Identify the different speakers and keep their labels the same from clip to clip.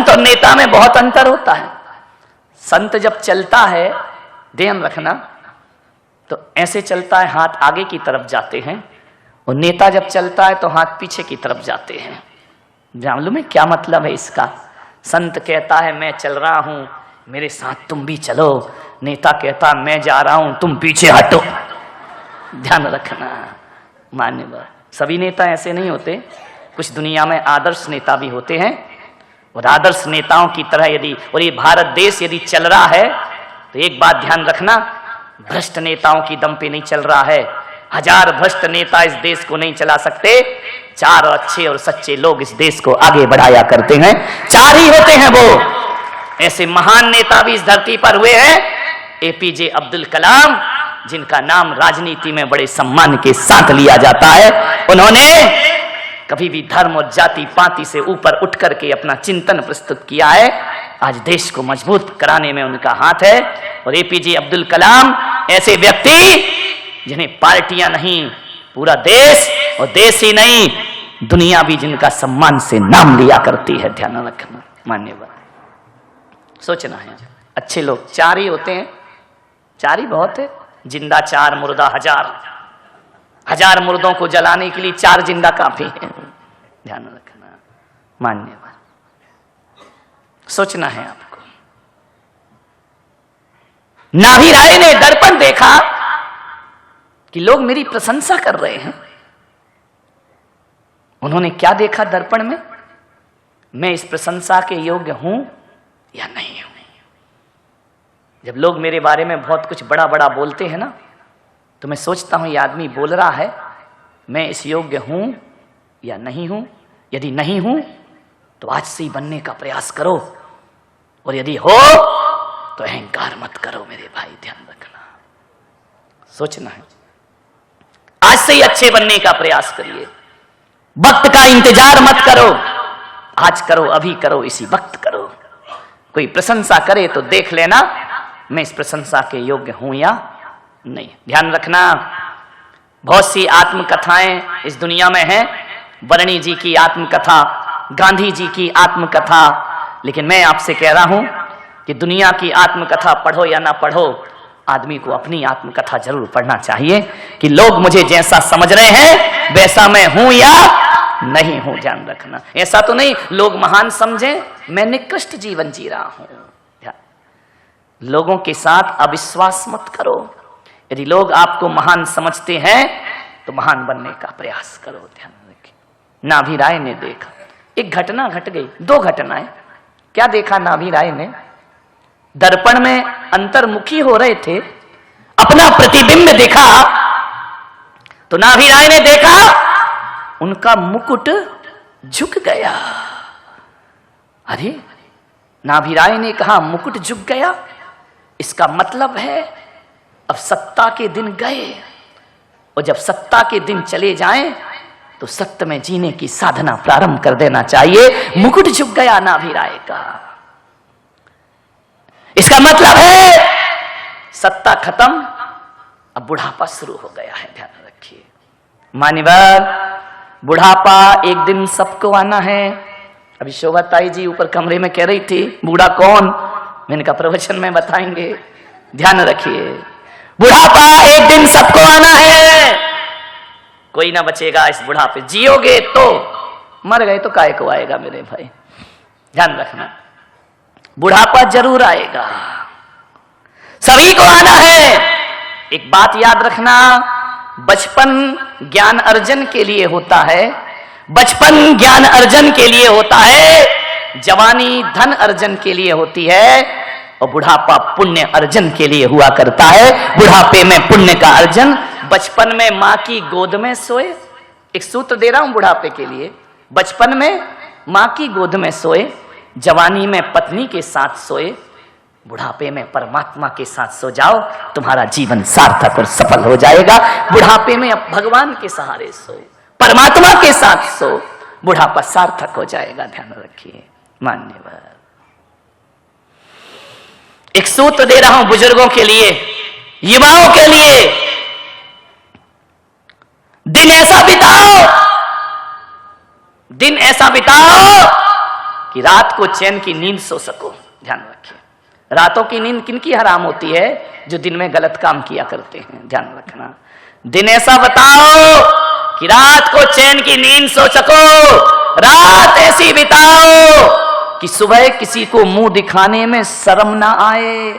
Speaker 1: संत और नेता में बहुत अंतर होता है। संत जब चलता है, ध्यान रखना, तो ऐसे चलता है, हाथ आगे की तरफ जाते हैं, और नेता जब चलता है तो हाथ पीछे की तरफ जाते हैं। मालूम है क्या मतलब है इसका? संत कहता है मैं चल रहा हूं, मेरे साथ तुम भी चलो। नेता कहता मैं जा रहा हूं, तुम पीछे हटो। ध्यान रखना मान्यवर, सभी नेता ऐसे नहीं होते, कुछ दुनिया में आदर्श नेता भी होते हैं, और आदर्श नेताओं की तरह यदि, और ये भारत देश यदि चल रहा है तो एक बात ध्यान रखना, भ्रष्ट नेताओं की दम पे नहीं चल रहा है। 1000 भ्रष्ट नेता इस देश को नहीं चला सकते, 4 अच्छे और सच्चे लोग इस देश को आगे बढ़ाया करते हैं, 4 ही होते हैं वो। ऐसे महान नेता भी इस धरती पर हुए हैं, एपीजे अब्दुल कलाम, जिनका नाम राजनीति में बड़े सम्मान के साथ लिया जाता है। उन्होंने कभी भी धर्म और जाति पाति से ऊपर उठ करके अपना चिंतन प्रस्तुत किया है। आज देश को मजबूत कराने में उनका हाथ है। और एपीजे अब्दुल कलाम ऐसे व्यक्ति जिन्हें पार्टियां नहीं, पूरा देश, और देश ही नहीं दुनिया भी जिनका सम्मान से नाम लिया करती है। ध्यान रखना मान्यवर, सोचना है, अच्छे लोग 4 ही होते हैं, 4 ही बहुत है, जिंदा 4, मुर्दा 1000। 1000 मुर्दों को जलाने के लिए 4 जिंदा काफी है। ध्यान रखना मान्यवर, सोचना है आपको। नाभी राय ने दर्पण देखा कि लोग मेरी प्रशंसा कर रहे हैं। उन्होंने क्या देखा दर्पण में? मैं इस प्रशंसा के योग्य हूं या नहीं हूं। जब लोग मेरे बारे में बहुत कुछ बड़ा बड़ा बोलते हैं ना, तो मैं सोचता हूं ये आदमी बोल रहा है, मैं इस योग्य हूं या नहीं हूं। यदि नहीं हूं तो आज से ही बनने का प्रयास करो, और यदि हो तो अहंकार मत करो मेरे भाई। ध्यान रखना, सोचना है, आज से ही अच्छे बनने का प्रयास करिए। वक्त का इंतजार मत करो, आज करो, अभी करो, इसी वक्त करो। कोई प्रशंसा करे तो देख लेना मैं इस प्रशंसा के योग्य हूं या नहीं। ध्यान रखना, बहुत सी आत्मकथाएं इस दुनिया में हैं, बरणी जी की आत्मकथा, गांधी जी की आत्मकथा, लेकिन मैं आपसे कह रहा हूं कि दुनिया की आत्मकथा पढ़ो या ना पढ़ो, आदमी को अपनी आत्मकथा जरूर पढ़ना चाहिए कि लोग मुझे जैसा समझ रहे हैं वैसा मैं हूं या नहीं हूं। ध्यान रखना, ऐसा तो नहीं लोग महान समझें, मैं निकृष्ट जीवन जी रहा हूं। लोगों के साथ अविश्वास मत करो। यदि लोग आपको महान समझते हैं तो महान बनने का प्रयास करो। ध्यान रखिए, नाभी राय ने देखा, एक घटना घट गई, 2 घटनाएं। क्या देखा नाभी राय ने? दर्पण में अंतर्मुखी हो रहे थे, अपना प्रतिबिंब देखा, तो नाभी राय ने देखा उनका मुकुट झुक गया। अरे, नाभी राय ने कहा मुकुट झुक गया, इसका मतलब है अब सत्ता के दिन गए, और जब सत्ता के दिन चले जाएं तो सत्य में जीने की साधना प्रारंभ कर देना चाहिए। मुकुट झुक गया नाभी राय का, इसका मतलब है सत्ता खत्म, अब बुढ़ापा शुरू हो गया है। ध्यान रखिए मान्यवर, बुढ़ापा एक दिन सबको आना है। अभी शोभा ताई जी ऊपर कमरे में कह रही थी बूढ़ा कौन, मैंने कहा प्रवचन में बताएंगे। ध्यान रखिए, बुढ़ापा एक दिन सबको आना है, कोई ना बचेगा इस बुढ़ापे। जियोगे तो, मर गए तो काहे को आएगा मेरे भाई। ध्यान रखना, बुढ़ापा जरूर आएगा, सभी को आना है। एक बात याद रखना, बचपन ज्ञान अर्जन के लिए होता है, बचपन ज्ञान अर्जन के लिए होता है, जवानी धन अर्जन के लिए होती है, और बुढ़ापा पुण्य अर्जन के लिए हुआ करता है। बुढ़ापे में पुण्य का अर्जन, बचपन में मां की गोद में सोए, एक सूत्र दे रहा हूं बुढ़ापे के लिए, बचपन में मां की गोद में सोए, जवानी में पत्नी के साथ सोए, बुढ़ापे में परमात्मा के साथ सो जाओ, तुम्हारा जीवन सार्थक और सफल हो जाएगा। बुढ़ापे में अब भगवान के सहारे सो, परमात्मा के साथ सो, बुढ़ापा सार्थक हो जाएगा। ध्यान रखिए मान्यवर, एक सूत्र दे रहा हूं बुजुर्गों के लिए, युवाओं के लिए, दिन ऐसा बिताओ कि रात को चैन की नींद सो सको। ध्यान रखिए, रातों की नींद किनकी हराम होती है? जो दिन में गलत काम किया करते हैं। ध्यान रखना, दिन ऐसा बताओ कि रात को चैन की नींद सो सको, रात ऐसी बिताओ कि सुबह किसी को मुंह दिखाने में शर्म ना आए।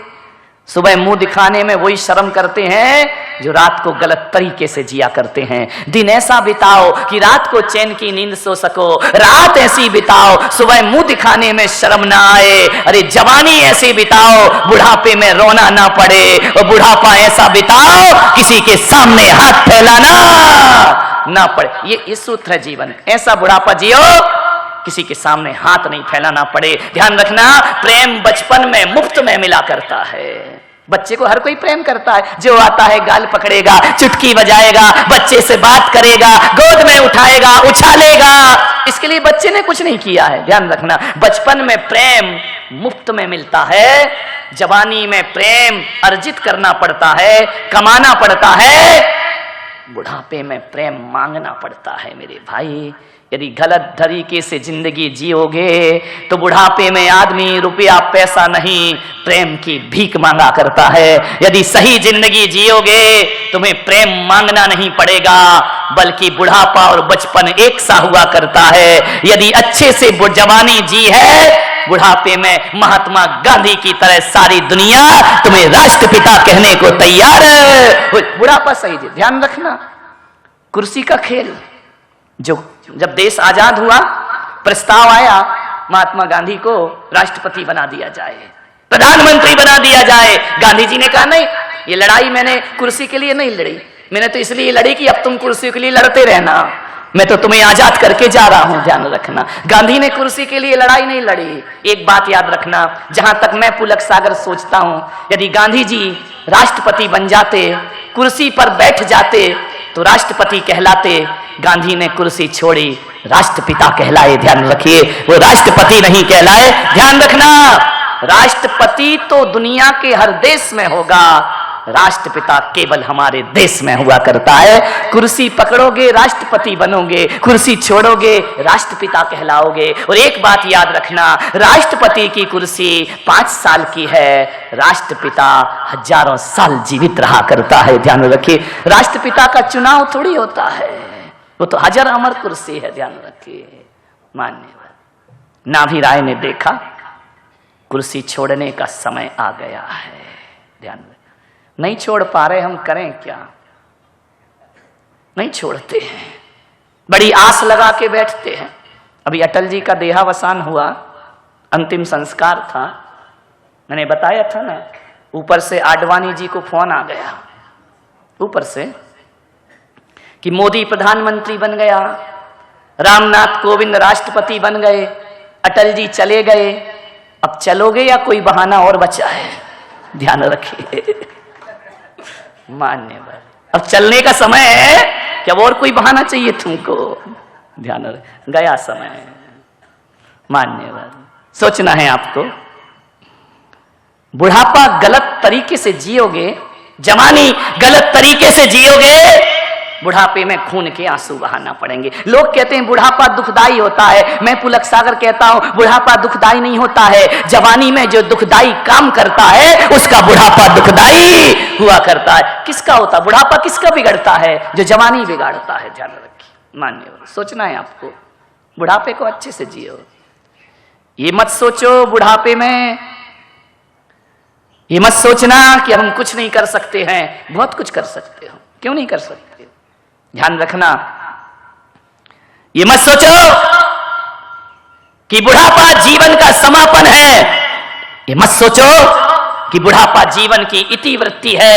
Speaker 1: सुबह मुंह दिखाने में वही शर्म करते हैं जो रात को गलत तरीके से जिया करते हैं। दिन ऐसा बिताओ कि रात को चैन की नींद सो सको, रात ऐसी बिताओ सुबह मुंह दिखाने में शर्म ना आए। अरे जवानी ऐसी बिताओ बुढ़ापे में रोना ना पड़े, और बुढ़ापा ऐसा बिताओ किसी के सामने हाथ फैलाना ना पड़े। ये सूत्र है जीवन। ऐसा बुढ़ापा जियो किसी के सामने हाथ नहीं फैलाना पड़े। ध्यान रखना, प्रेम बचपन में मुफ्त में मिला करता है। बच्चे को हर कोई प्रेम करता है, जो आता है गाल पकड़ेगा, चुटकी बजाएगा, बच्चे से बात करेगा, गोद में उठाएगा, उछालेगा। इसके लिए बच्चे ने कुछ नहीं किया है। ध्यान रखना, बचपन में प्रेम मुफ्त में मिलता है, जवानी में प्रेम अर्जित करना पड़ता है, कमाना पड़ता है, बुढ़ापे में प्रेम मांगना पड़ता है। मेरे भाई, यदि गलत तरीके से जिंदगी जियोगे तो बुढ़ापे में आदमी रुपया पैसा नहीं, प्रेम की भीख मांगा करता है। यदि सही जिंदगी जियोगे तुम्हें प्रेम मांगना नहीं पड़ेगा, बल्कि बुढ़ापा और बचपन एक सा हुआ करता है। यदि अच्छे से जवानी जी है, बुढ़ापे में महात्मा गांधी की तरह सारी दुनिया तुम्हें राष्ट्रपिता कहने को तैयार है। बुढ़ापा सही जी। ध्यान रखना, कुर्सी का खेल, जो जब देश आजाद हुआ प्रस्ताव आया महात्मा गांधी को राष्ट्रपति बना दिया जाए, प्रधानमंत्री बना दिया जाए। गांधी जी ने कहा नहीं, ये लड़ाई मैंने कुर्सी के लिए नहीं लड़ी, मैंने तो इसलिए लड़ी कि अब तुम कुर्सी के लिए लड़ते रहना, मैं तो तुम्हें आजाद करके जा रहा हूं। ध्यान रखना, गांधी ने कुर्सी के लिए लड़ाई नहीं लड़ी। एक बात याद रखना, जहां तक मैं पुलक सागर सोचता हूं, यदि गांधी जी राष्ट्रपति बन जाते, कुर्सी पर बैठ जाते तो राष्ट्रपति कहलाते। गांधी ने कुर्सी छोड़ी, राष्ट्रपिता कहलाए। ध्यान रखिए, वो राष्ट्रपति नहीं कहलाए। ध्यान रखना, राष्ट्रपति तो दुनिया के हर देश में होगा, राष्ट्रपिता केवल हमारे देश में हुआ करता है। कुर्सी पकड़ोगे राष्ट्रपति बनोगे, कुर्सी छोड़ोगे राष्ट्रपिता कहलाओगे। और एक बात याद रखना, राष्ट्रपति की कुर्सी 5 साल की है, राष्ट्रपिता हजारों साल जीवित रहा करता है। ध्यान रखिए, राष्ट्रपिता का चुनाव थोड़ी होता है, वो तो हजर अमर कुर्सी है। ध्यान रखिए, मान्यवर नाभि राय ने देखा कुर्सी छोड़ने का समय आ गया है। ध्यान रखिए, नहीं छोड़ पा रहे, हम करें क्या? नहीं छोड़ते हैं, बड़ी आस लगा के बैठते हैं। अभी अटल जी का देहावसान हुआ, अंतिम संस्कार था, मैंने बताया था ना, ऊपर से आडवाणी जी को फोन आ गया, ऊपर से, कि मोदी प्रधानमंत्री बन गया, रामनाथ कोविंद राष्ट्रपति बन गए, अटल जी चले गए, अब चलोगे या कोई बहाना और बचा है? ध्यान रखिए, मान्यवर, अब चलने का समय है, क्या और कोई बहाना चाहिए तुमको? ध्यान रख, गया समय। मान्यवर, सोचना है आपको, बुढ़ापा गलत तरीके से जियोगे, जवानी गलत तरीके से जियोगे, बुढ़ापे में खून के आंसू बहाना पड़ेंगे। लोग कहते हैं बुढ़ापा दुखदाई होता है, मैं पुलक सागर कहता हूं बुढ़ापा दुखदाई नहीं होता है। जवानी में जो दुखदाई काम करता है उसका बुढ़ापा दुखदाई हुआ करता है। किसका होता बुढ़ापा, किसका बिगड़ता है? जो जवानी बिगाड़ता है। ध्यान रखिए, मान्यवर, सोचना है आपको, बुढ़ापे को अच्छे से जियो। ये मत सोचो बुढ़ापे में, ये मत सोचना कि हम कुछ नहीं कर सकते हैं, बहुत कुछ कर सकते हो, क्यों नहीं कर सकते? ध्यान रखना, ये मत सोचो कि बुढ़ापा जीवन का समापन है, ये मत सोचो कि बुढ़ापा जीवन की इतिवृत्ति है,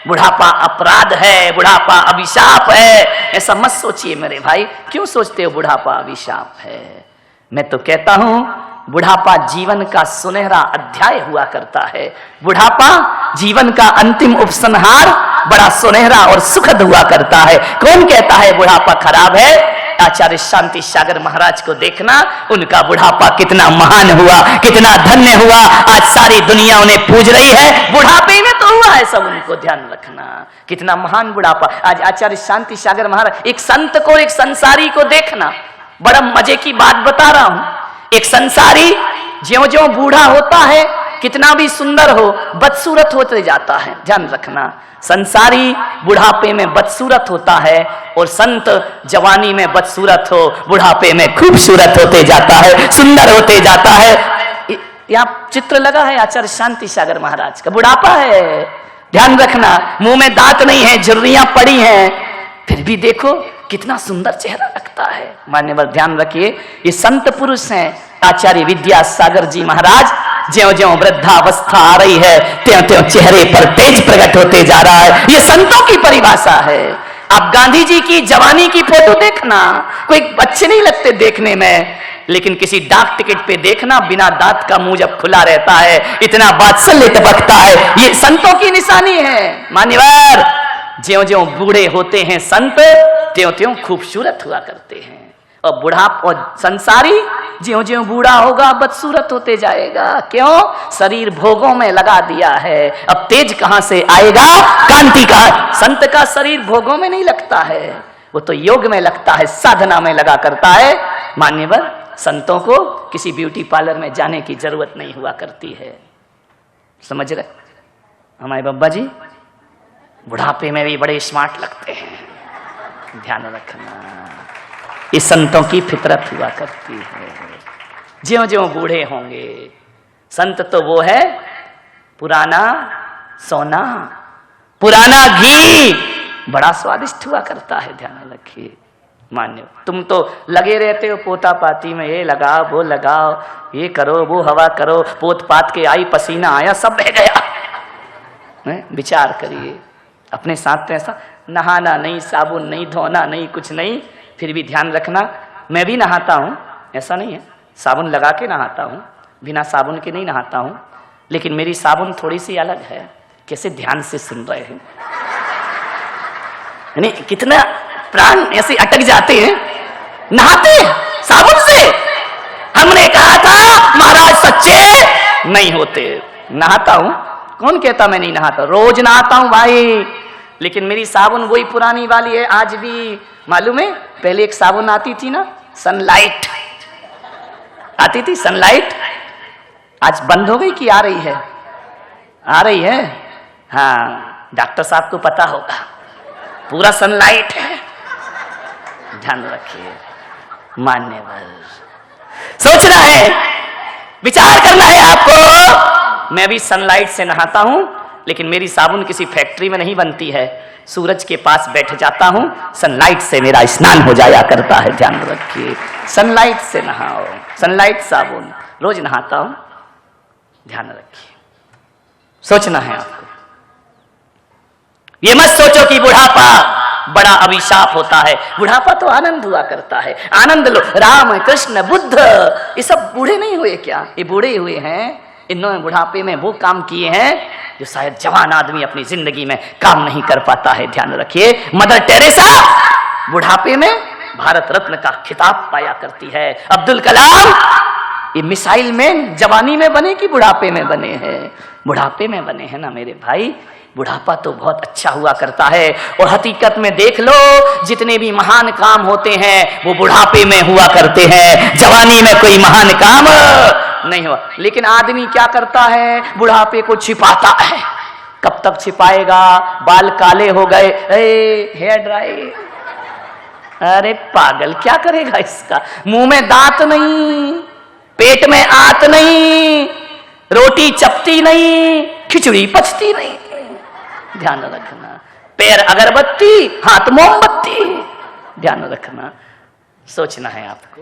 Speaker 1: बुढ़ापा अपराध है, बुढ़ापा अभिशाप है। ऐसा मत सोचिए मेरे भाई, क्यों सोचते हो बुढ़ापा अभिशाप है? मैं तो कहता हूं बुढ़ापा जीवन का सुनहरा अध्याय हुआ करता है। बुढ़ापा जीवन का अंतिम उपसंहार बड़ा सुनहरा और सुखद हुआ करता है। कौन कहता है बुढ़ापा खराब है? आचार्य शांति सागर महाराज को देखना, उनका बुढ़ापा कितना महान हुआ, कितना धन्य हुआ, आज सारी दुनिया उन्हें पूज रही है। बुढ़ापे में तो हुआ है सब उनको। ध्यान रखना, कितना महान बुढ़ापा। आज आचार्य शांति सागर महाराज, एक संत को, एक संसारी को देखना, बड़ा मजे की बात बता रहा हूं। एक संसारी ज्यों ज्यों बूढ़ा होता है, कितना भी सुंदर हो, बदसूरत होते जाता है। ध्यान रखना, संसारी बुढ़ापे में बदसूरत होता है और संत जवानी में बदसूरत हो, बुढ़ापे में खूबसूरत होते जाता है, सुंदर होते जाता है। यहाँ चित्र लगा है आचार्य शांति सागर महाराज का, बुढ़ापा है। ध्यान रखना, मुंह में दांत नहीं है, झुर्रियां पड़ी हैं, फिर भी देखो कितना सुंदर चेहरा लगता है। मान्यवर ध्यान रखिए, ये संत पुरुष हैं। आचार्य विद्यासागर जी महाराज, ज्यों ज्यों वृद्धावस्था आ रही है, त्यों त्यों चेहरे पर तेज प्रकट होते जा रहा है। ये संतों की परिभाषा है। आप गांधी जी की जवानी की फोटो देखना, कोई अच्छे नहीं लगते देखने में, लेकिन किसी डाक टिकट पे देखना, बिना दांत का मुंह जब खुला रहता है, इतना वात्सल्य टपकता है, ये संतों की निशानी है। मान्यवर, ज्यों ज्यों बूढ़े होते हैं संत, त्यों त्यों खूबसूरत हुआ करते हैं। और बुढ़ापा और संसारी ज्यों ज्यों बूढ़ा होगा बदसूरत होते जाएगा। क्यों? शरीर भोगों में लगा दिया है, अब तेज कहां से आएगा, कांति का। संत का शरीर भोगों में नहीं लगता है, वो तो योग में लगता है, साधना में लगा करता है। मान्यवर, संतों को किसी ब्यूटी पार्लर में जाने की जरूरत नहीं हुआ करती है। समझ रहे? हमारे बाबा जी बुढ़ापे में भी बड़े स्मार्ट लगते हैं। ध्यान रखना, ये संतों की फितरत हुआ करती है। ज्यों ज्यों बूढ़े होंगे, संत तो वो है पुराना सोना, पुराना घी बड़ा स्वादिष्ट हुआ करता है। ध्यान रखिए। मान्य, तुम तो लगे रहते हो पोता पाती में, ये लगाओ वो लगाओ, ये करो वो हवा करो, पोत पात के आई पसीना आया सब बह गया। विचार करिए अपने साथ। तो ऐसा नहाना नहीं, साबुन नहीं, धोना नहीं, कुछ नहीं, फिर भी ध्यान रखना, मैं भी नहाता हूं, ऐसा नहीं है, साबुन लगा के नहाता हूं, बिना साबुन के नहीं नहाता हूं, लेकिन मेरी साबुन थोड़ी सी अलग है। कैसे ध्यान से सुन रहे हैं? यानी कितना प्राण ऐसे अटक जाते हैं, नहाते साबुन से। हमने कहा था महाराज सच्चे नहीं होते। नहाता हूं, कौन कहता मैं नहीं नहाता, रोज नहाता हूं भाई, लेकिन मेरी साबुन वही पुरानी वाली है आज भी। मालूम है, पहले एक साबुन आती थी ना, सनलाइट आती थी, सनलाइट, आज बंद हो गई कि आ रही है? आ रही है। हाँ, डॉक्टर साहब को पता होगा, पूरा सनलाइट है। ध्यान रखिए। मान्यवर, सोचना है, विचार करना है आपको। मैं भी सनलाइट से नहाता हूं, लेकिन मेरी साबुन किसी फैक्ट्री में नहीं बनती है, सूरज के पास बैठ जाता हूं, सनलाइट से मेरा स्नान हो जाया करता है। ध्यान रखिए, सनलाइट से नहाओ, सनलाइट साबुन, रोज नहाता हूं। ध्यान रखिए, सोचना है आपको। ये मत सोचो कि बुढ़ापा बड़ा अभिशाप होता है। बुढ़ापा तो आनंद हुआ करता है, आनंद लो। राम कृष्ण बुद्ध ये सब बूढ़े नहीं हुए क्या? ये बूढ़े हुए हैं, इन्होंने बुढ़ापे में वो काम किए हैं जो शायद जवान आदमी अपनी जिंदगी में काम नहीं कर पाता है। ध्यान रखिए, मदर टेरेसा बुढ़ापे में भारत रत्न का खिताब पाया करती है। अब्दुल कलाम ये मिसाइल में जवानी में बने कि बुढ़ापे में बने हैं? बुढ़ापे में बने हैं ना मेरे भाई। बुढ़ापा तो बहुत अच्छा हुआ करता है, और हकीकत में देख लो, जितने भी महान काम होते हैं वो बुढ़ापे में हुआ करते हैं, जवानी में कोई महान काम नहीं हुआ। लेकिन आदमी क्या करता है, बुढ़ापे को छिपाता है। कब तक छिपाएगा? बाल काले हो गए, हेयर ड्राई, अरे पागल, क्या करेगा इसका? मुंह में दांत नहीं, पेट में आंत नहीं, रोटी चपती नहीं, खिचड़ी पचती नहीं। ध्यान रखना, पैर अगरबत्ती, हाथ मोमबत्ती। ध्यान रखना, सोचना है आपको।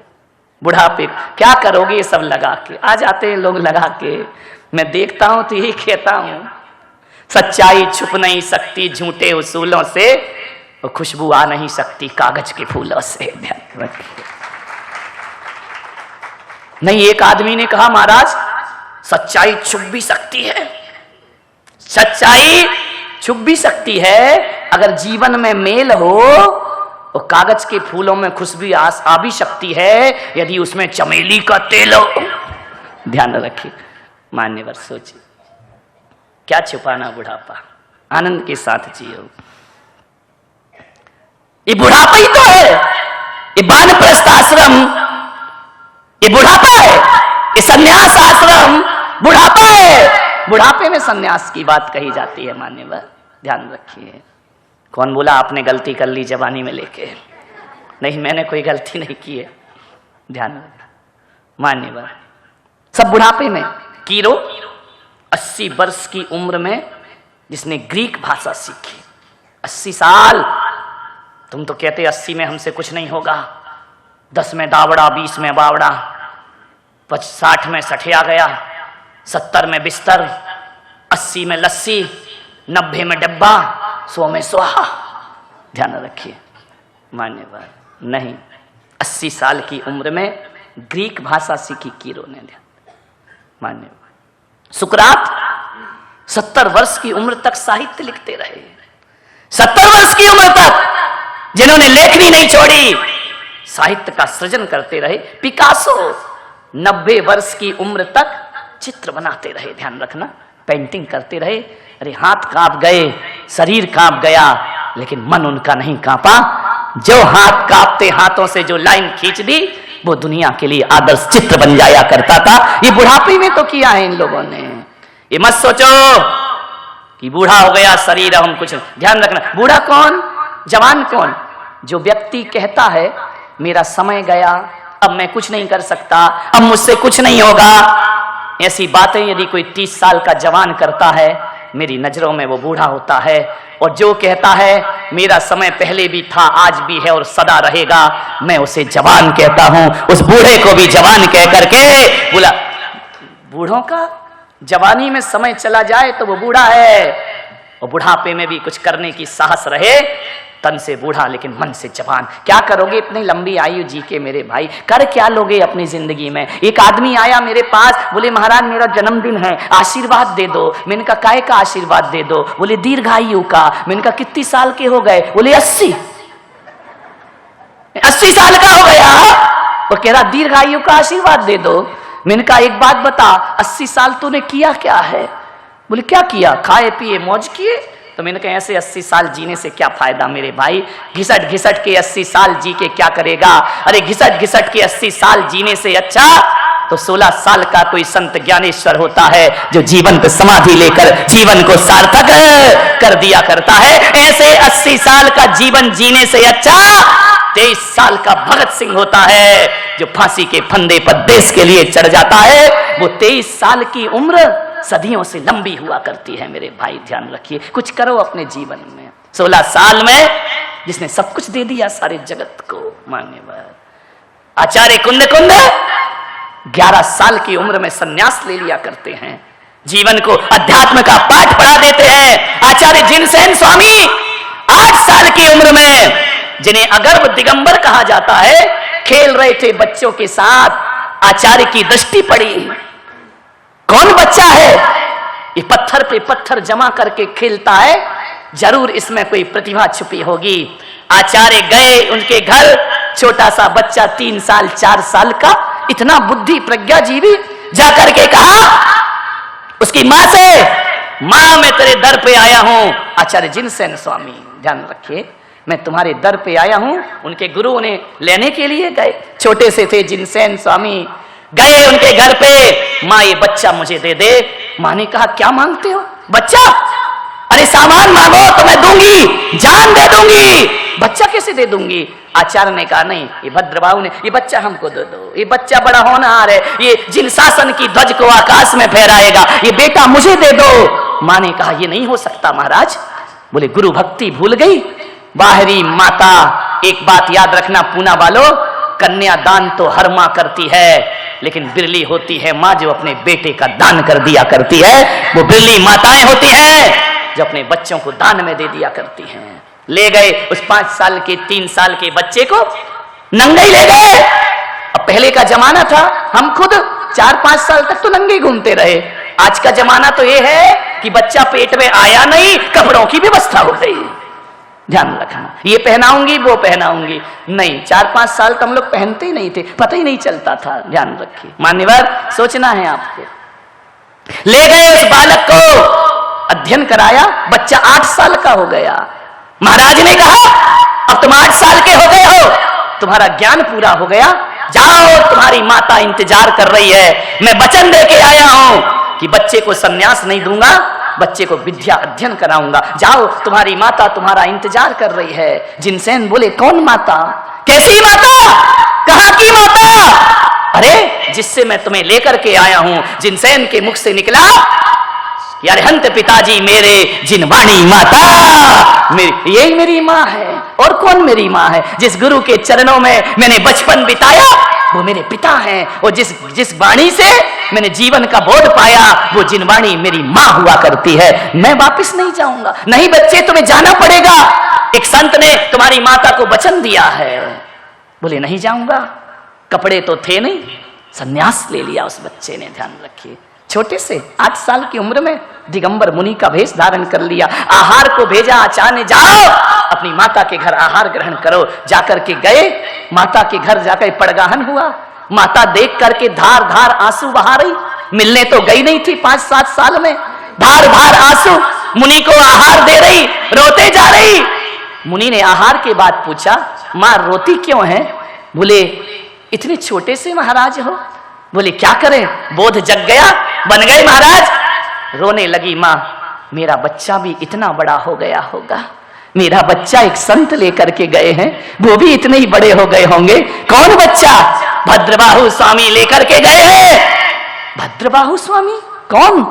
Speaker 1: बुढ़ापे क्या करोगे ये सब लगा के? आ जाते हैं लोग लगा के, मैं देखता हूं तो यही कहता हूं, सच्चाई छुप नहीं सकती झूठे उसूलों से, और खुशबू आ नहीं सकती कागज के फूलों से। ध्यान रखिए। नहीं, एक आदमी ने कहा महाराज सच्चाई छुप भी सकती है, सच्चाई छुप भी सकती है अगर जीवन में मेल हो, और कागज के फूलों में खुशबू आ भी सकती है यदि उसमें चमेली का तेल हो। ध्यान रखिए। मान्यवर, सोचिए क्या छुपाना बुढ़ापा, आनंद के साथ जियो। ये बुढ़ापा ही तो है, ये वानप्रस्थ आश्रम, ये बुढ़ापा है, ये संन्यास आश्रम बुढ़ापा है। बुढ़ापे में संन्यास की बात कही जाती है। मान्यवर ध्यान रखिए। कौन बोला आपने गलती कर ली जवानी में लेके? नहीं, मैंने कोई गलती नहीं की है। ध्यान रखना मान्यवर, सब बुढ़ापे में। कीरो 80 वर्ष की उम्र में जिसने ग्रीक भाषा सीखी, 80 साल। तुम तो कहते 80 में हमसे कुछ नहीं होगा, 10 में दावड़ा, 20 में बावड़ा, 60 में सठिया गया, 70 में बिस्तर, 80 में लस्सी, 90 में डब्बा, 100 में स्वाहा। ध्यान रखिए मान्यवर, नहीं, 80 साल की उम्र में ग्रीक भाषा सीखी कीरो ने। ध्यान मान्यवर, सुकरात 70 वर्ष की उम्र तक साहित्य लिखते रहे। 70 वर्ष की उम्र तक जिन्होंने लेखनी नहीं छोड़ी, साहित्य का सृजन करते रहे। पिकासो 90 वर्ष की उम्र तक चित्र बनाते रहे। ध्यान रखना, पेंटिंग करते रहे। अरे हाथ कांप गए, शरीर कांप गया, लेकिन मन उनका नहीं कांपा। जो हाथ कांपते हाथों से जो लाइन खींच दी, वो दुनिया के लिए आदर्श चित्र बन जाया करता था। ये बुढ़ापे में तो किया है इन लोगों ने। ये मत सोचो कि बूढ़ा हो गया शरीर, हम कुछ। ध्यान रखना, बूढ़ा कौन, जवान कौन? जो व्यक्ति कहता है मेरा समय गया, अब मैं कुछ नहीं कर सकता, अब मुझसे कुछ नहीं होगा। ऐसी बातें यदि कोई 30 साल का जवान करता है, मेरी नजरों में वो बूढ़ा होता है। और जो कहता है मेरा समय पहले भी था, आज भी है और सदा रहेगा, मैं उसे जवान कहता हूं। उस बूढ़े को भी जवान कह करके बोला। बूढ़ों का जवानी में समय चला जाए तो वो बूढ़ा है, और बुढ़ापे में भी कुछ करने की साहस रहे, तन से बूढ़ा लेकिन मन से जवान। क्या करोगे इतनी लंबी आयु जी के मेरे भाई? कर क्या लोगे अपनी जिंदगी में? एक आदमी आया मेरे पास, बोले महाराज मेरा जन्मदिन है, आशीर्वाद दे दो। मैंने कहा काय का आशीर्वाद दे दो? बोले दीर्घायु का। मैंने कहा कितनी साल के हो गए? बोले 80 साल का हो गया। वो कह रहा दीर्घायु का आशीर्वाद दे दो। मैंने कहा एक बात बता, 80 साल तूने किया क्या है? बोले क्या किया? खाए पिए मौज किए। तो मैंने कहा ऐसे 80 साल जीने से क्या फायदा मेरे भाई? घिसट घिसट के 80 साल जी के क्या करेगा? अरे घिसट घिसट के 80 साल जीने से अच्छा तो 16 साल का कोई संत ज्ञानेश्वर होता है, जो जीवन पे समाधि लेकर जीवन को सार्थक कर दिया करता है। ऐसे 80 साल का जीवन जीने से अच्छा 23 साल का भगत सिंह होता है, जो फांसी के फंदे पर देश के लिए चढ़ जाता है। वो 23 साल की उम्र सदियों से लंबी हुआ करती है मेरे भाई। ध्यान रखिए, कुछ करो अपने जीवन में। 16 साल में जिसने सब कुछ दे दिया सारे जगत को। मान्यवर आचार्य कुंद 11 साल की उम्र में सन्यास ले लिया करते हैं, जीवन को अध्यात्म का पाठ पढ़ा देते हैं। आचार्य जिनसेन स्वामी 8 साल की उम्र में, जिन्हें अगर्भ दिगंबर कहा जाता है, खेल रहे थे बच्चों के साथ। आचार्य की दृष्टि पड़ी, कौन बच्चा है ये पत्थर पे पत्थर जमा करके खेलता है, जरूर इसमें कोई प्रतिभा छुपी होगी। आचार्य गए उनके घर, छोटा सा बच्चा 3 साल 4 साल का, इतना बुद्धि प्रज्ञाजीवी, जाकर के कहा उसकी मां से, मां मैं तेरे दर पे आया हूं। आचार्य जिनसेन स्वामी ध्यान रखिए, मैं तुम्हारे दर पे आया हूं। उनके गुरु उन्हें लेने के लिए गए, छोटे से थे जिनसेन स्वामी, गए उनके घर पे। मां ये बच्चा मुझे दे दे। मां ने कहा क्या मांगते हो? बच्चा? अरे सामान मांगो तो मैं दूंगी, जान दे दूंगी, बच्चा कैसे दे दूंगी? आचार्य ने कहा नहीं, ये भद्रबाहु ने, ये बच्चा हमको दे दो, ये बच्चा बड़ा होनहार है, ये जिन शासन की ध्वज को आकाश में फहराएगा, ये बेटा मुझे दे दो। मां ने कहा ये नहीं हो सकता महाराज। बोले गुरु भक्ति भूल गई बाहरी माता। एक बात याद रखना पूना वालों, कन्यादान तो हर मां करती है, लेकिन बिरली होती है मां जो अपने बेटे का दान कर दिया करती है। वो बिरली माताएं होती हैं जो अपने बच्चों को दान में दे दिया करती हैं। ले गए उस 5 साल के 3 साल के बच्चे को, नंगे ले गए। अब पहले का जमाना था, हम खुद 4-5 साल तक तो नंगे घूमते रहे। आज का जमाना तो ये है कि बच्चा पेट में आया नहीं, कपड़ों की व्यवस्था हो गई। ध्यान रखना, ये पहनाऊंगी वो पहनाऊंगी नहीं। 4-5 साल तो हम लोग पहनते ही नहीं थे, पता ही नहीं चलता था। ध्यान रखिए मान्यवर, सोचना है आपको। ले गए उस बालक को, अध्ययन कराया, बच्चा 8 साल का हो गया। महाराज ने कहा अब तुम 8 साल के हो गए हो, तुम्हारा ज्ञान पूरा हो गया, जाओ, तुम्हारी माता इंतजार कर रही है। मैं वचन दे के आया हूं कि बच्चे को संन्यास नहीं दूंगा, बच्चे को विद्या अध्ययन कराऊंगा। जाओ, तुम्हारी माता तुम्हारा इंतजार कर रही है। जिनसेन बोले, कौन माता? कैसी माता? कहां की माता? अरे, जिससे मैं तुम्हें लेकर के आया हूं। जिनसेन के मुख से निकला, यार हंत पिताजी मेरे जिनवाणी माता, यही मेरी माँ है। और कौन मेरी माँ है? जिस गुरु के चरणों में मैंने बचपन बिताया वो मेरे पिता हैं। और जिस वाणी से मैंने जीवन का बोध पाया वो जिनवाणी मेरी माँ हुआ करती है। मैं वापस नहीं जाऊंगा। नहीं बच्चे, तुम्हें जाना पड़ेगा। एक संत ने तुम्हारी माता को वचन दिया है। बोले, नहीं जाऊंगा। कपड़े तो थे नहीं, संन्यास ले लिया उस बच्चे ने। ध्यान रखिए, छोटे से 8 साल की उम्र में दिगंबर मुनि का भेष धारण कर लिया। आहार को भेजा आचार्य, जाओ अपनी माता के घर आहार ग्रहण करो। जाकर के गए, माता के घर जाकर पड़गाहन हुआ। माता देख करके धार धार आंसू बहा रही। मिलने तो गई नहीं थी 5-7 साल में। धार धार आंसू, मुनि को आहार दे रही, रोते जा रही। मुनि ने आहार के बाद पूछा, मां रोती क्यों है? बोले, इतने छोटे से महाराज हो। बोले, क्या करें, बोध जग गया, बन गए महाराज। रोने लगी मां, मेरा बच्चा भी इतना बड़ा हो गया होगा। मेरा बच्चा एक संत लेकर के गए हैं, वो भी इतने ही बड़े हो गए होंगे। कौन बच्चा? भद्रबाहु स्वामी लेकर के गए हैं। भद्रबाहु स्वामी कौन?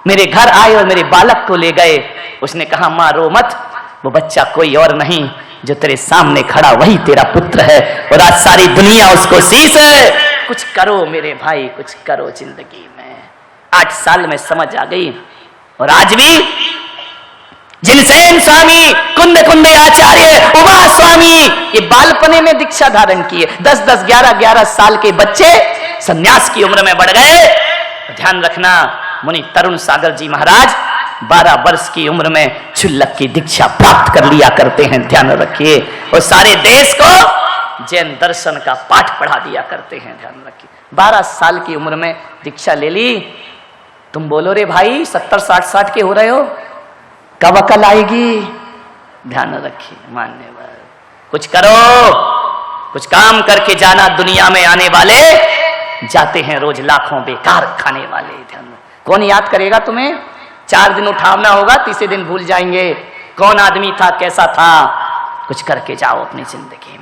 Speaker 1: मेरे घर आए और मेरे बालक को ले गए। उसने कहा, मां रो मत, वो बच्चा कोई और नहीं, जो तेरे सामने खड़ा वही तेरा पुत्र है। और आज सारी दुनिया उसको शीश है। कुछ करो मेरे भाई, कुछ करो जिंदगी में। 8 साल में समझ आ गई। और आज भी जिनसेन स्वामी, कुंद कुंडे आचार्य, उमा स्वामी, ये बालपने में दीक्षा धारण किए। 10-10, 11-11 साल के बच्चे संन्यास की उम्र में बढ़ गए। ध्यान रखना, मुनि तरुण सागर जी महाराज 12 वर्ष की उम्र में क्षुल्लक की दीक्षा प्राप्त कर लिया करते हैं। ध्यान रखिए। और सारे देश को जैन दर्शन का पाठ पढ़ा दिया करते हैं। ध्यान रखिए, 12 साल की उम्र में दीक्षा ले ली। तुम बोलो रे भाई, 70-60 के हो रहे हो, कब अकल आएगी? ध्यान रखिए, मान्यवर, कुछ करो, कुछ काम करके जाना। दुनिया में आने वाले जाते हैं रोज लाखों, बेकार खाने वाले। ध्यान, कौन याद करेगा तुम्हें? 4 दिन उठाना होगा, तीसरे दिन भूल जाएंगे कौन आदमी था, कैसा था। कुछ करके जाओ अपनी जिंदगी में।